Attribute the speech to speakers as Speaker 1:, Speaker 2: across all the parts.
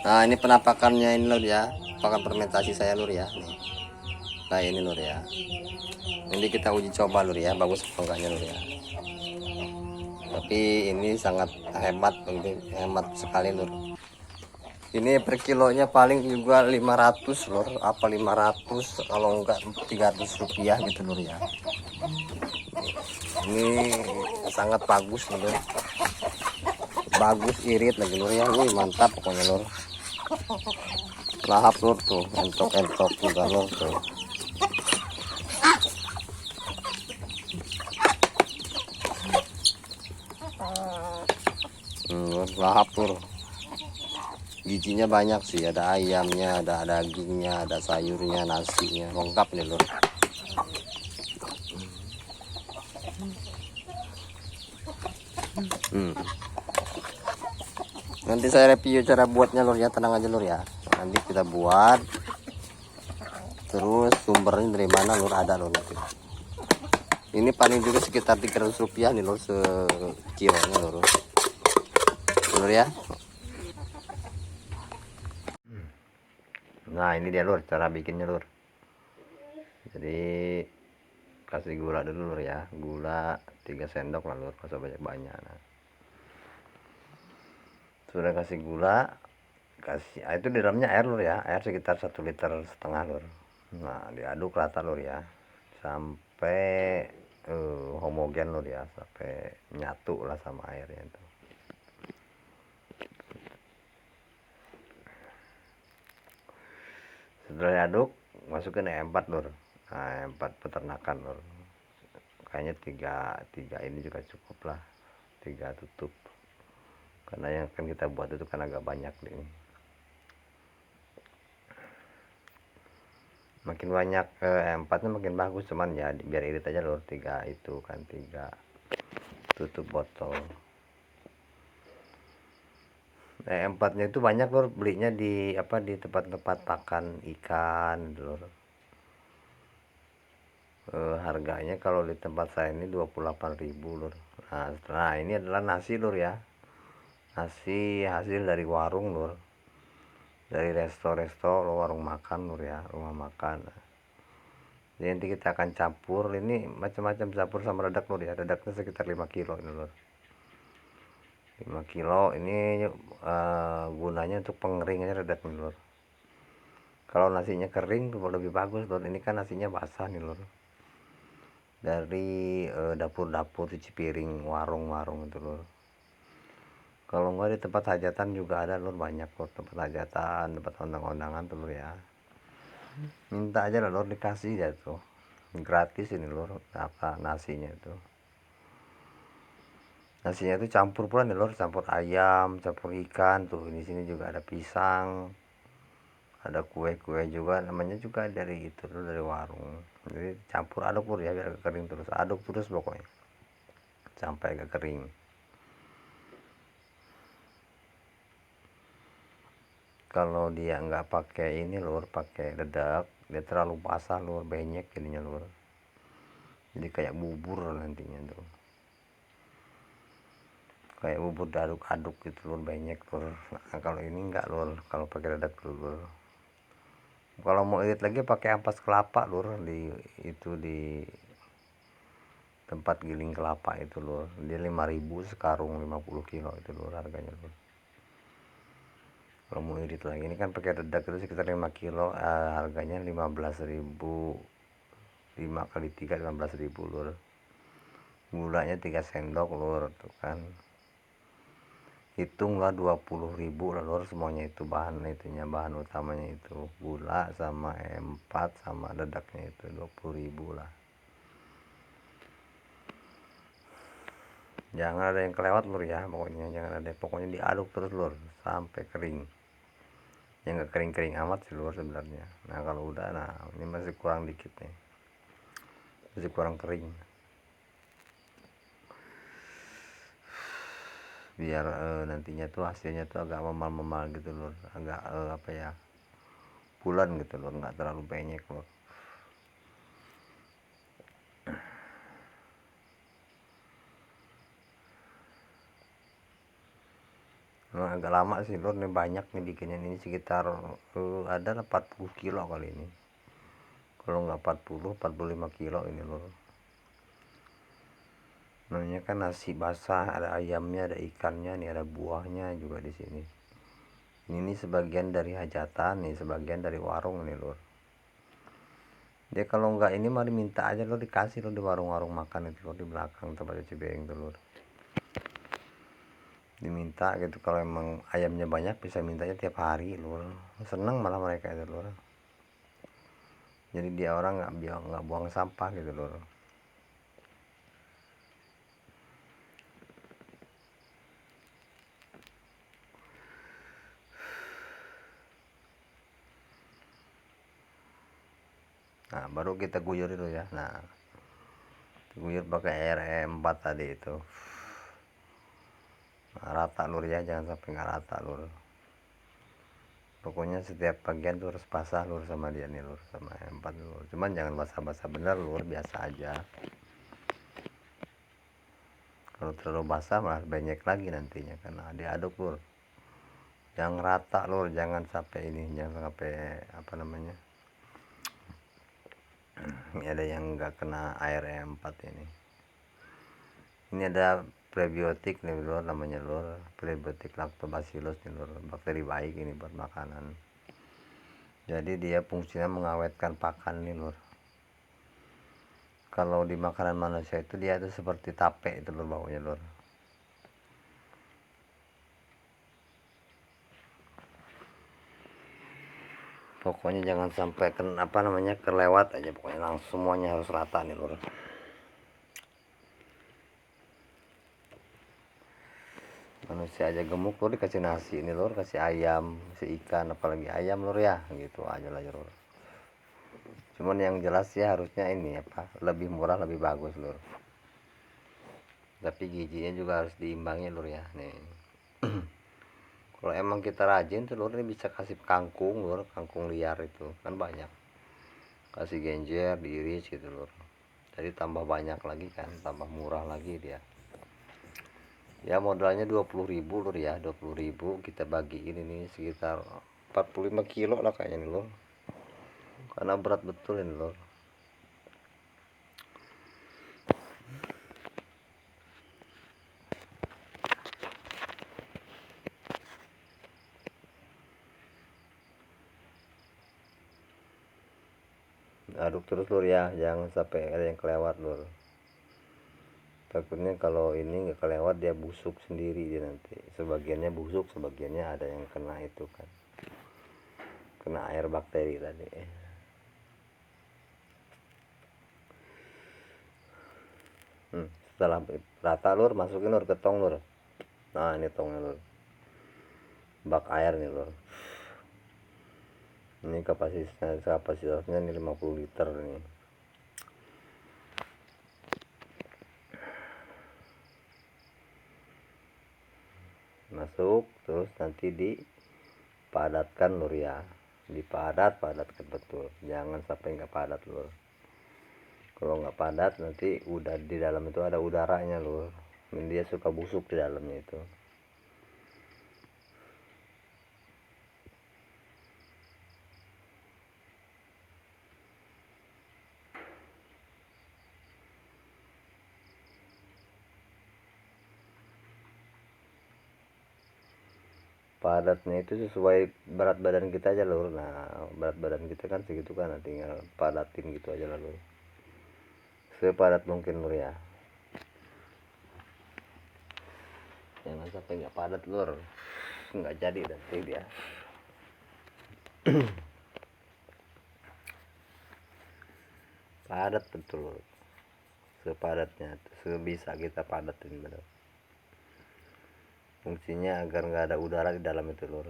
Speaker 1: Nah, ini penampakannya ini lur ya, pakan fermentasi saya lur ya. Nih. Nah, ini lur ya. Nanti kita uji coba lur ya, bagus apa enggaknya lur ya. Tapi ini sangat hebat, hemat sekali lur. Ini per kilonya paling juga 500 lur, apa 500 kalau enggak 300 rupiah gitu lur ya. Ini sangat bagus lur, bagus irit lagi lur ya. Wih, mantap pokoknya lur. Lahap lur tuh, entok-entok juga lur tuh. Lahap lur. Gizinya banyak sih, ada ayamnya, ada dagingnya, ada sayurnya, nasinya, lengkap nih lur. Nanti saya review cara buatnya lur ya, tenang aja lur ya. Nanti kita buat, terus sumbernya dari mana lur, ada lur nanti. Ini paling juga sekitar 300 rupiah nih lur sekilonya lur ya. Nah ini dia lur cara bikinnya lur. Jadi kasih gula dulu lur ya, gula 3 sendok lah lur, masa banyak-banyak. Nah, sudah kasih gula, kasih itu di dalamnya air lur ya, air sekitar 1,5 liter lur. Nah diaduk rata lur ya, sampai homogen lur ya, sampai nyatu lah sama airnya itu. Setelah diaduk, masukin E4 lur. Nah, E4 peternakan lur. Kayaknya tiga ini juga cukup lah, 3 tutup. Karena yang akan kita buat itu kan agak banyak nih. Makin banyak E4-nya makin bagus, cuman ya biar irit aja lur, 3 itu kan 3 tutup botol. E4-nya itu banyak lur, belinya di di tempat-tempat pakan ikan lur. Harganya kalau di tempat saya ini 28.000 lur. Nah ini adalah nasi lur ya, nasi hasil dari warung lur, dari resto-resto warung makan lur ya, rumah makan. Jadi nanti kita akan campur ini macam-macam, campur sama redak lur ya, redaknya sekitar 5 kilo ini lur, 5 kilo ini gunanya untuk pengeringannya redak nih lur. Kalau nasinya kering lebih bagus lur, ini kan nasinya basah nih lur, dari dapur-dapur cuci piring warung-warung itu lur. Kalau enggak di tempat hajatan juga ada lur, banyak lur, tempat hajatan, tempat ondang-ondangan tuh lur ya. Minta aja lah lur, dikasih ya tuh, gratis ini lur, nasinya itu. Nasinya itu campur pula nih lur, campur ayam, campur ikan tuh. Di sini juga ada pisang, ada kue-kue juga, namanya juga dari itu lur, dari warung. Jadi campur aduk lur ya, biar agak kering terus, aduk terus pokoknya sampai agak kering. Kalau dia nggak pakai ini lur, pakai dedak, dia terlalu basah lur, banyak jadinya lur, jadi kayak bubur nantinya tuh, kayak bubur diaduk-aduk gitu lur, banyak lur. Nah, kalau ini enggak lur, kalau pakai dedak lur. Kalau mau irit lagi pakai ampas kelapa lur, di itu di tempat giling kelapa itu lur, dia 5.000 sekarung 50 kilo itu lur harganya lur. Kalau mau irit lagi ini kan pakai dedak itu sekitar 5 kilo, harganya 15.000, 5 kali 3 15.000 lur. Gulanya 3 sendok lur tuh kan, hitunglah 20.000 lah lur, semuanya itu bahan itunya, bahan utamanya itu gula sama E4 sama dedaknya itu 20.000 lah. Jangan ada yang kelewat lur ya, pokoknya jangan ada, pokoknya diaduk terus lur sampai kering. Yang nggak kering-kering amat sih lur sebenarnya. Nah kalau udah, nah ini masih kurang dikit nih, masih kurang kering, biar nantinya tuh hasilnya tuh agak memal-memal gitu lur, agak apa ya, bulan gitu lur, nggak terlalu banyak lur. agak lama sih lur, nih banyak nih bikinnya, ini sekitar ada 40 kilo kali ini, kalau nggak 40 45 kilo ini lur. Namanya kan nasi basah, ada ayamnya, ada ikannya nih, ada buahnya juga di sini. Ini sebagian dari hajatan nih, sebagian dari warung nih lur. Dia kalau nggak ini mari minta aja lur, dikasih lur di warung-warung makan itu lur, di belakang tempat cuci piring tuh lur. Diminta gitu, kalau emang ayamnya banyak bisa mintanya tiap hari lur, seneng malah mereka itu lur. Jadi dia orang nggak buang sampah gitu lur. Nah baru kita guyur itu ya. Nah guyur pakai air 4 tadi itu. Nah, rata lur ya, jangan sampai nggak rata lur. Pokoknya setiap bagian tuh harus basah lur sama dia nih lur, sama M4 lur. Cuman jangan basah-basah bener lur, biasa aja. Kalau terlalu basah malah banyak lagi nantinya, karena diaduk lur. Yang rata lur, jangan sampai ini, jangan sampai apa namanya, ini ada yang nggak kena air 4 ini. Ini ada prebiotik nih lur, namanya lur, prebiotik lactobacillus nih lur, bakteri baik ini buat makanan. Jadi dia fungsinya mengawetkan pakan nih lur. Kalau di makanan manusia itu dia itu seperti tape itu lur, baunya lur. Pokoknya jangan sampai apa namanya, kelewat aja, pokoknya langsung semuanya harus rata nih lur. Manusia aja gemuk lur, dikasih nasi nih lur, kasih ayam, kasih ikan, apalagi ayam lur ya, gitu aja lah lur. Cuman yang jelas ya harusnya ini apa, lebih murah lebih bagus lur, tapi gizinya juga harus diimbangi lur ya nih. Kalau emang kita rajin tuh lur, ini bisa kasih kangkung lur, kangkung liar itu kan banyak, kasih genjer diiris gitu lur, jadi tambah banyak lagi kan, tambah murah lagi dia. Ya modalnya 20.000 lur ya, 20.000 kita bagiin ini sekitar 45 kilo lah kayaknya nih lur, karena berat betul ini lur. Aduk terus lur ya, jangan sampai ada yang kelewat lur, takutnya kalau ini nggak kelewat dia busuk sendiri, dia nanti sebagiannya busuk, sebagiannya ada yang kena itu kan, kena air bakteri tadi. Setelah rata lur, masukin lur ke tong lur. Nah ini tongnya lur, bak air nih lur. Ini kapasitasnya ini 50 liter nih. Masuk terus nanti dipadatkan lur ya, padatkan betul, jangan sampai nggak padat lur. Kalau nggak padat nanti udah di dalam itu ada udaranya lur, dia suka busuk di dalamnya itu. Padatnya itu sesuai berat badan kita aja lur. Nah berat badan kita kan segitu kan, tinggal padatin gitu aja lah lur, sepadat mungkin lur ya, jangan sampai nggak padat lur, nggak jadi nanti dia. Padat betul lur, sepadatnya sebisa kita padatin bener, fungsinya agar nggak ada udara di dalam itu lur.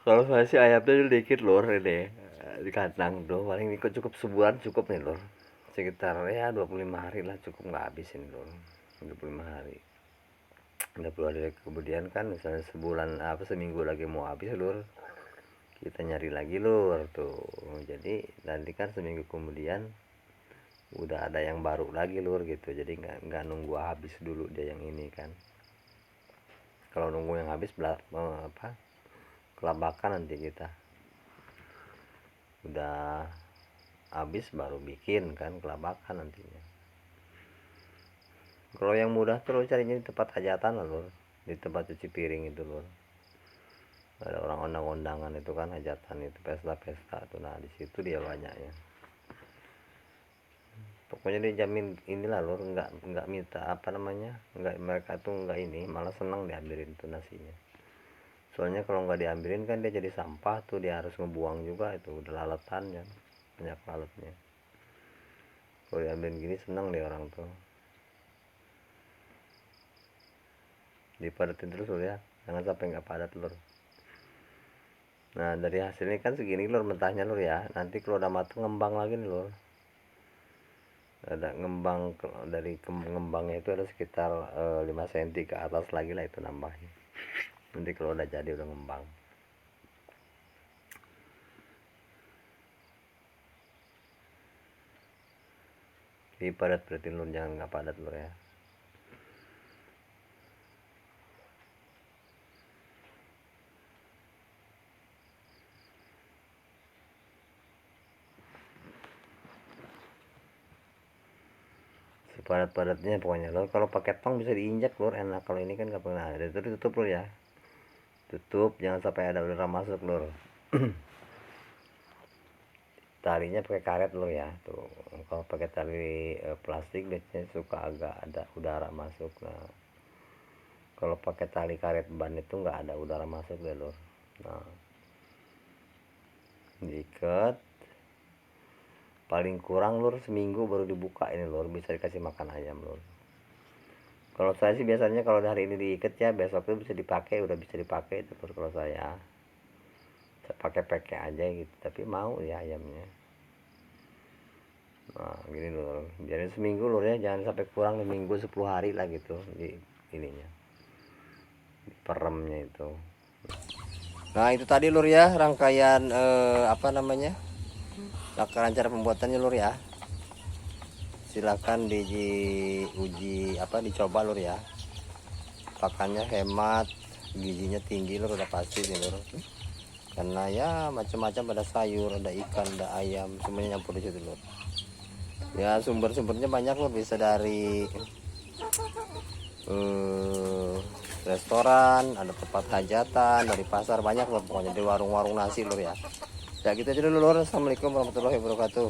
Speaker 1: Kalau saya sih ayamnya dikit lur ini, di kandang tuh paling ikut cukup sebulan cukup nih lur, sekitar ya 25 hari lah cukup, nggak habis ini lur, 25 hari. 20 hari kemudian kan misalnya sebulan apa seminggu lagi mau habis lur, kita nyari lagi lur tuh. Jadi nanti kan seminggu kemudian udah ada yang baru lagi lur gitu, jadi nggak nunggu habis dulu dia yang ini kan. Kalau nunggu yang habis apa kelabakan nanti kita, udah habis baru bikin kan, kelabakan nantinya. Kalau yang mudah terus carinya di tempat hajatan lah lur, di tempat cuci piring itu lur, ada orang undang-undangan itu kan, hajatan itu pesta-pesta tuh, nah di situ dia banyaknya. Pokoknya dia jamin inilah lur, nggak minta apa namanya, nggak, mereka tuh nggak ini, malah senang diambilin tuh nasinya. Soalnya kalau nggak diambilin kan dia jadi sampah tuh, dia harus ngebuang juga, itu udah laletan ya, banyak lalatnya. Kalau diambilin gini senang deh orang tuh, dipadatin terus lur ya, jangan sampai nggak padat lur. Nah dari hasilnya kan segini lur mentahnya lur ya, nanti kalau udah matang ngembang lagi nih lur, ada ngembang, dari ngembangnya itu ada sekitar 5 cm ke atas lagi lah, itu nambahin nanti kalau udah jadi, udah ngembang. Jadi padat berarti lur, jangan nggak padat lur ya. Sepadat-padatnya pokoknya lur. Kalau pakai tong bisa diinjak lur, enak. Kalau ini kan nggak pernah ada, itu tutup lur ya, tutup, jangan sampai ada udara masuk lur. Talinya pakai karet lur ya tuh. Kalau pakai tali plastik biasanya suka agak ada udara masuk. Nah kalau pakai tali karet ban itu nggak ada udara masuk deh lur. Nah diikat, paling kurang lur seminggu baru dibuka ini lur, bisa dikasih makan ayam lur. Kalau saya sih biasanya kalau hari ini diikat ya, besok itu bisa dipakai, udah bisa dipakai itu lur. Kalau saya pakai aja gitu, tapi mau ya ayamnya. Nah gini lur, biarin seminggu lur ya, jangan sampai kurang seminggu, 10 hari lah gitu di ininya, di peremnya itu. Nah itu tadi lur ya rangkaian apa namanya, takaran cara pembuatannya lur ya. Silakan diuji apa, dicoba lur ya. Pakannya hemat, gizinya tinggi lur, udah pasti nih lur. Karena ya macam-macam, ada sayur, ada ikan, ada ayam, semuanya nyampur di situ lur. Ya sumber-sumbernya banyak lur, bisa dari restoran, ada tempat hajatan, dari pasar, banyak lur, pokoknya di warung-warung nasi lur ya. Ya gitu aja dulu lur. Assalamualaikum warahmatullahi wabarakatuh.